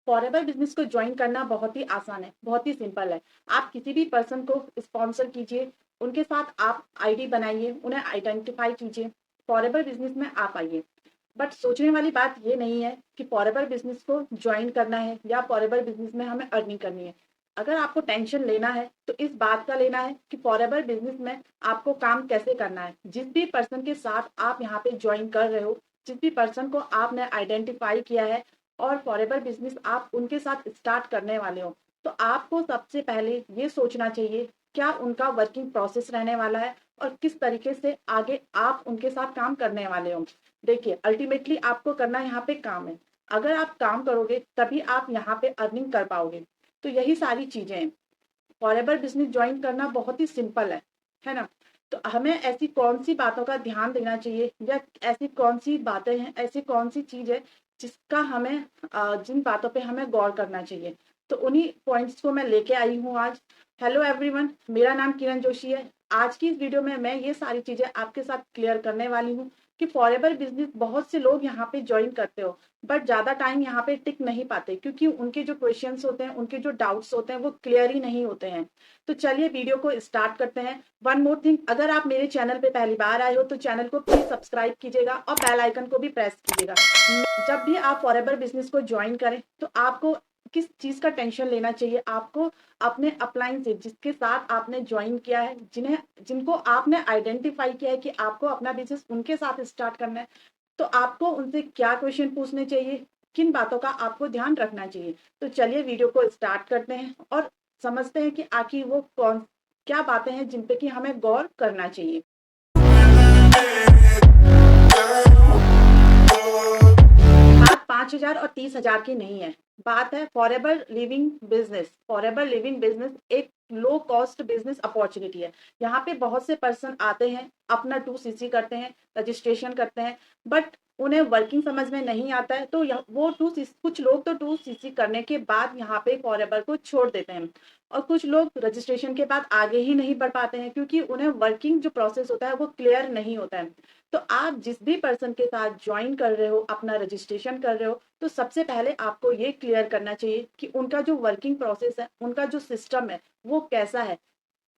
Forever business को join करना बहुत ही आसान है, बहुत ही सिंपल है। आप किसी भी पर्सन को स्पॉन्सर कीजिए, उनके साथ आप आईडी बनाइए, उन्हें आइडेंटिफाई कीजिए, फॉरएवर बिजनेस में आप आइए। बट सोचने वाली बात ये नहीं है कि फॉरएवर बिजनेस को ज्वाइन करना है या फॉरएवर बिजनेस में हमें अर्निंग करनी है। अगर आपको टेंशन लेना है तो इस बात का लेना है कि फॉरएवर बिजनेस में आपको काम कैसे करना है। जिस भी पर्सन के साथ आप यहाँ पे ज्वाइन कर रहे हो, जिस भी पर्सन को आपने आइडेंटिफाई किया है और फॉरएवर बिजनेस आप उनके साथ स्टार्ट करने वाले हो, तो आपको सबसे पहले ये सोचना चाहिए क्या उनका वर्किंग प्रोसेस रहने वाला है और किस तरीके से आगे आप उनके साथ काम करने वाले हो। देखिए, अल्टीमेटली आपको करना यहाँ पे काम है। अगर आप काम करोगे तभी आप यहाँ पे अर्निंग कर पाओगे। तो यही सारी चीजें हैं। फॉरएवर बिजनेस ज्वाइन करना बहुत ही सिंपल है ना। तो हमें ऐसी कौन सी बातों का ध्यान देना चाहिए या ऐसी कौन सी बातें हैं, ऐसी कौन सी चीज है जिसका हमें जिन बातों पे हमें गौर करना चाहिए। तो उन्हीं पॉइंट्स को मैं लेके आई हूँ आज। हेलो एवरीवन, मेरा नाम किरण जोशी है। आज की इस वीडियो में मैं ये सारी चीजें आपके साथ क्लियर करने वाली हूँ कि फॉरएवर बिजनेस बहुत से लोग यहाँ पे ज्वाइन करते हो बट ज्यादा टाइम यहाँ पे टिक नहीं पाते क्योंकि उनके जो क्वेश्चंस होते हैं, उनके जो डाउट्स होते हैं वो क्लियर ही नहीं होते हैं। तो चलिए वीडियो को स्टार्ट करते हैं। वन मोर थिंग, अगर आप मेरे चैनल पे पहली बार आए हो तो चैनल को प्लीज सब्सक्राइब कीजिएगा और बेल आइकन को भी प्रेस कीजिएगा। जब भी आप फॉरएवर बिजनेस को ज्वाइन करें तो आपको किस चीज का टेंशन लेना चाहिए, आपको अपने अपलाइन से जिसके साथ आपने ज्वाइन किया है, जिनको आपने आइडेंटिफाई किया है कि आपको अपना बिजनेस उनके साथ स्टार्ट करना है, तो आपको उनसे क्या क्वेश्चन पूछने चाहिए, किन बातों का आपको ध्यान रखना चाहिए। तो चलिए वीडियो को स्टार्ट करते हैं और समझते हैं कि आखिर वो कौन क्या बातें हैं जिन पे कि हमें गौर करना चाहिए। बात 5,000 और 30,000 की नहीं है, बात है forever living business. Forever living business एक लो कॉस्ट बिजनेस अपॉर्चुनिटी है। यहाँ पे बहुत से पर्सन आते हैं, अपना 2cc करते हैं, रजिस्ट्रेशन करते हैं, बट उन्हें वर्किंग समझ में नहीं आता है तो वो 2cc, कुछ लोग तो 2cc करने के बाद यहाँ पे फॉरएवर को छोड़ देते हैं और कुछ लोग रजिस्ट्रेशन के बाद आगे ही नहीं बढ़ पाते हैं क्योंकि उन्हें वर्किंग जो प्रोसेस होता है वो क्लियर नहीं होता है। तो आप जिस भी पर्सन के साथ ज्वाइन कर रहे हो, अपना रजिस्ट्रेशन कर रहे हो, तो सबसे पहले आपको ये क्लियर करना चाहिए कि उनका जो वर्किंग प्रोसेस है, उनका जो सिस्टम है वो कैसा है।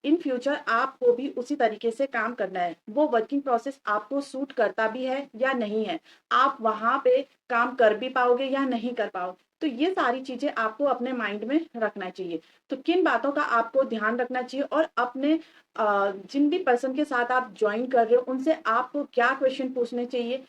इन फ्यूचर आपको भी उसी तरीके से काम करना है। वो वर्किंग प्रोसेस आपको सूट करता भी है या नहीं है, आप वहां पे काम कर भी पाओगे या नहीं कर पाओगे। तो ये सारी चीजें आपको अपने माइंड में रखना चाहिए। तो किन बातों का आपको ध्यान रखना चाहिए और अपने जिन भी पर्सन के साथ आप ज्वाइन कर रहे हो उनसे आपको क्या क्वेश्चन पूछने चाहिए।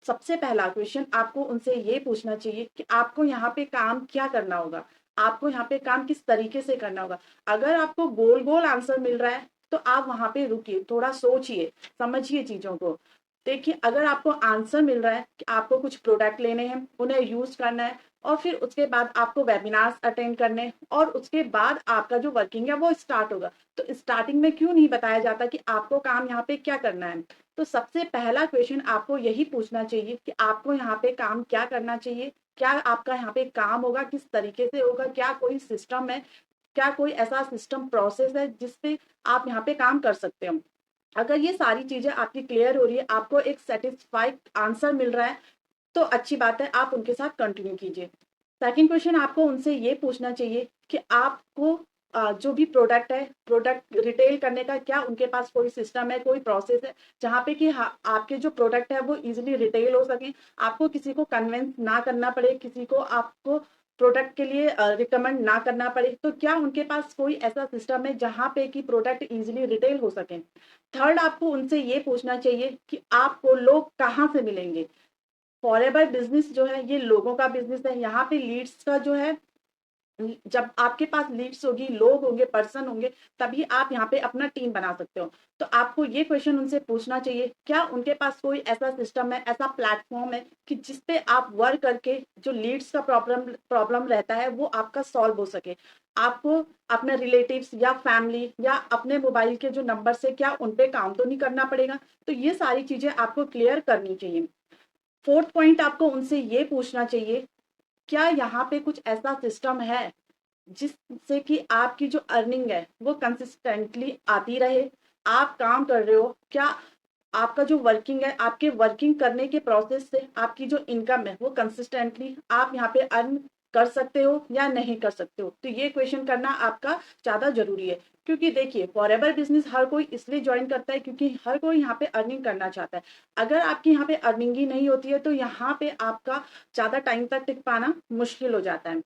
सबसे पहला क्वेश्चन आपको उनसे ये पूछना चाहिए कि आपको यहाँ पे काम क्या करना होगा, आपको यहाँ पे काम किस तरीके से करना होगा। अगर आपको गोल गोल आंसर मिल रहा है तो आप वहां पे रुकिए, थोड़ा सोचिए, समझिए चीजों को। देखिए, अगर आपको आंसर मिल रहा है कि आपको कुछ प्रोडक्ट लेने हैं, उन्हें यूज करना है और फिर उसके बाद आपको वेबिनार्स अटेंड करने हैं और उसके बाद आपका जो वर्किंग है वो स्टार्ट होगा, तो स्टार्टिंग में क्यों नहीं बताया जाता कि आपको काम यहाँ पे क्या करना है। तो सबसे पहला क्वेश्चन आपको यही पूछना चाहिए कि आपको यहाँ पे काम क्या करना चाहिए, क्या आपका यहाँ पे काम होगा, किस तरीके से होगा, क्या कोई सिस्टम है, क्या कोई ऐसा सिस्टम प्रोसेस है जिसपे आप यहाँ पे काम कर सकते हो। अगर ये सारी चीजें आपकी क्लियर हो रही है, आपको एक सेटिस्फाइड आंसर मिल रहा है, तो अच्छी बात है, आप उनके साथ कंटिन्यू कीजिए। सेकंड क्वेश्चन आपको उनसे ये पूछना चाहिए कि आपको जो भी प्रोडक्ट है, प्रोडक्ट रिटेल करने का क्या उनके पास कोई सिस्टम है, कोई प्रोसेस है जहाँ पे कि आपके जो प्रोडक्ट है वो इजीली रिटेल हो सके, आपको किसी को कन्विंस ना करना पड़े, किसी को आपको प्रोडक्ट के लिए रिकमेंड ना करना पड़े। तो क्या उनके पास कोई ऐसा सिस्टम है जहाँ पे कि प्रोडक्ट इजीली रिटेल हो सके। थर्ड आपको उनसे ये पूछना चाहिए कि आपको लोग कहाँ से मिलेंगे। फॉरएवर बिजनेस जो है ये लोगों का बिजनेस है। यहाँ पे लीड्स का जो है, जब आपके पास लीड्स होगी, लोग होंगे, पर्सन होंगे, तभी आप यहाँ पे अपना टीम बना सकते हो। तो आपको ये क्वेश्चन उनसे पूछना चाहिए, क्या उनके पास कोई ऐसा सिस्टम है, ऐसा प्लेटफॉर्म है कि जिसपे आप वर्क करके जो लीड्स का प्रॉब्लम प्रॉब्लम रहता है वो आपका सॉल्व हो सके। आपको अपने रिलेटिव्स या फैमिली या अपने मोबाइल के जो नंबर से क्या उनपे काम तो नहीं करना पड़ेगा। तो ये सारी चीजें आपको क्लियर करनी चाहिए। फोर्थ पॉइंट आपको उनसे ये पूछना चाहिए, क्या यहाँ पे कुछ ऐसा सिस्टम है जिससे कि आपकी जो अर्निंग है वो कंसिस्टेंटली आती रहे। आप काम कर रहे हो, क्या आपका जो वर्किंग है, आपके वर्किंग करने के प्रोसेस से आपकी जो इनकम है वो कंसिस्टेंटली आप यहाँ पे अर्न कर सकते हो या नहीं कर सकते हो। तो ये क्वेश्चन करना आपका ज़्यादा ज़रूरी है, क्योंकि देखिए फॉरएवर बिजनेस हर कोई इसलिए ज्वाइन करता है क्योंकि हर कोई यहाँ पे अर्निंग करना चाहता है। अगर आपकी यहाँ पे अर्निंग ही नहीं होती है तो यहाँ पे आपका ज़्यादा टाइम तक टिक पाना मुश्किल हो जाता है।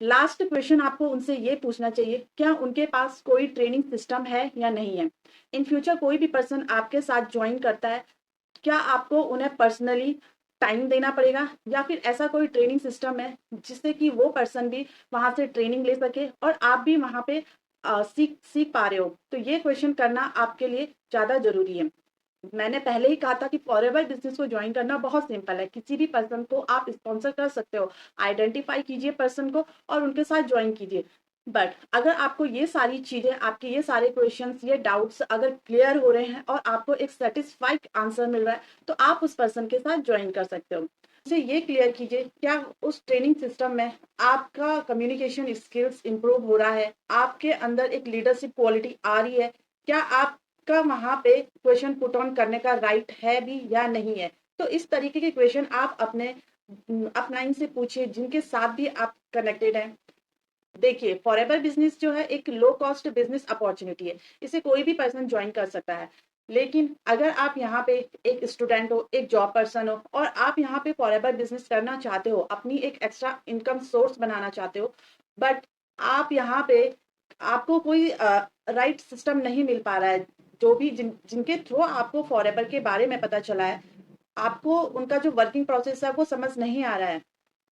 लास्ट क्वेश्चन आपको उनसे ये पूछना चाहिए, क्या उनके पास कोई ट्रेनिंग सिस्टम है या नहीं है। इन फ्यूचर कोई भी पर्सन आपके साथ ज्वाइन करता है, क्या आपको उन्हें पर्सनली टाइम देना पड़ेगा या फिर ऐसा कोई ट्रेनिंग सिस्टम है जिससे कि वो पर्सन भी वहां से ट्रेनिंग ले सके और आप भी वहां पे सीख सीख पा रहे हो। तो ये क्वेश्चन करना आपके लिए ज्यादा जरूरी है। मैंने पहले ही कहा था कि फॉरएवर बिजनेस को ज्वाइन करना बहुत सिंपल है। किसी भी पर्सन को आप स्पॉन्सर कर सकते हो। आइडेंटिफाई कीजिए पर्सन को और उनके साथ ज्वाइन कीजिए। बट अगर आपको ये सारी चीजें, आपके ये सारे क्वेश्चंस, ये डाउट्स अगर क्लियर हो रहे हैं और आपको एक सेटिस्फाइड आंसर मिल रहा है तो आप उस पर्सन के साथ ज्वाइन कर सकते हो। मुझे ये क्लियर कीजिए, क्या उस ट्रेनिंग सिस्टम में आपका कम्युनिकेशन स्किल्स इंप्रूव हो रहा है, आपके अंदर एक लीडरशिप क्वालिटी आ रही है, क्या आपका वहां पे क्वेश्चन पुट ऑन करने का राइट है भी या नहीं है। तो इस तरीके के क्वेश्चन आप अपने अपलाइन से पूछिए जिनके साथ भी आप कनेक्टेड हैं। देखिए फॉरएवर बिजनेस जो है एक लो कॉस्ट बिजनेस अपॉर्चुनिटी है, इसे कोई भी पर्सन ज्वाइन कर सकता है। लेकिन अगर आप यहाँ पे एक स्टूडेंट हो, एक जॉब पर्सन हो और आप यहाँ पे फॉरएवर बिजनेस करना चाहते हो, अपनी एक एक्स्ट्रा इनकम सोर्स बनाना चाहते हो, बट आप यहाँ पे आपको कोई राइट सिस्टम नहीं मिल पा रहा है, जो भी जिनके थ्रू आपको फॉरएवर के बारे में पता चला है, आपको उनका जो वर्किंग प्रोसेस है वो समझ नहीं आ रहा है,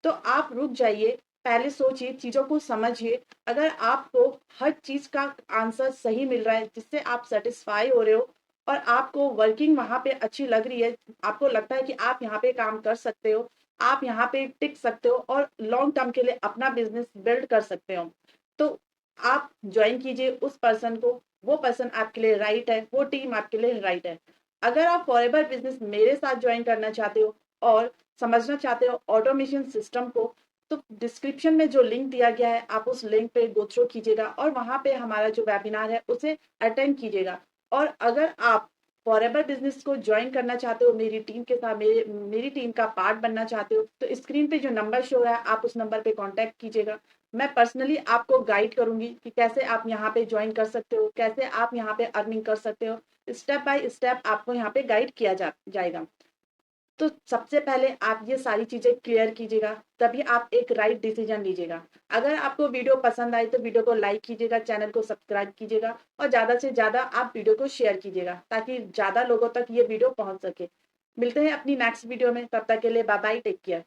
तो आप रुक जाइए, पहले सोचिए, चीजों को समझिए। अगर आपको हर चीज का आंसर सही मिल रहा है जिससे आप सेटिस्फाई हो रहे हो और आपको वर्किंग वहां पे अच्छी लग रही है, आपको लगता है कि आप यहाँ पे काम कर सकते हो, आप यहाँ पे टिक सकते हो और लॉन्ग टर्म के लिए अपना बिजनेस बिल्ड कर सकते हो, तो आप ज्वाइन कीजिए उस पर्सन को। वो पर्सन आपके लिए राइट है, वो टीम आपके लिए राइट है। अगर आप फॉरएवर बिजनेस मेरे साथ ज्वाइन करना चाहते हो और समझना चाहते हो ऑटोमेशन सिस्टम को, तो डिस्क्रिप्शन में जो लिंक दिया गया है आप उस लिंक पे गो थ्रू कीजिएगा और वहां पे हमारा जो वेबिनार है उसे अटेंड कीजिएगा। और अगर आप फॉरएवर बिजनेस को ज्वाइन करना चाहते हो, मेरी टीम के साथ, मेरी टीम का पार्ट बनना चाहते हो, तो स्क्रीन पे जो नंबर शो है आप उस नंबर पे कांटेक्ट कीजिएगा। मैं पर्सनली आपको गाइड करूंगी कि कैसे आप यहाँ पे ज्वाइन कर सकते हो, कैसे आप यहाँ पे अर्निंग कर सकते हो। स्टेप बाय स्टेप आपको यहाँ पे गाइड किया जाएगा। तो सबसे पहले आप ये सारी चीजें क्लियर कीजिएगा, तभी आप एक राइट डिसीजन लीजिएगा। अगर आपको वीडियो पसंद आई तो वीडियो को लाइक कीजिएगा, चैनल को सब्सक्राइब कीजिएगा और ज्यादा से ज्यादा आप वीडियो को शेयर कीजिएगा ताकि ज्यादा लोगों तक ये वीडियो पहुंच सके। मिलते हैं अपनी नेक्स्ट वीडियो में, तब तक के लिए बाय बाय, टेक केयर।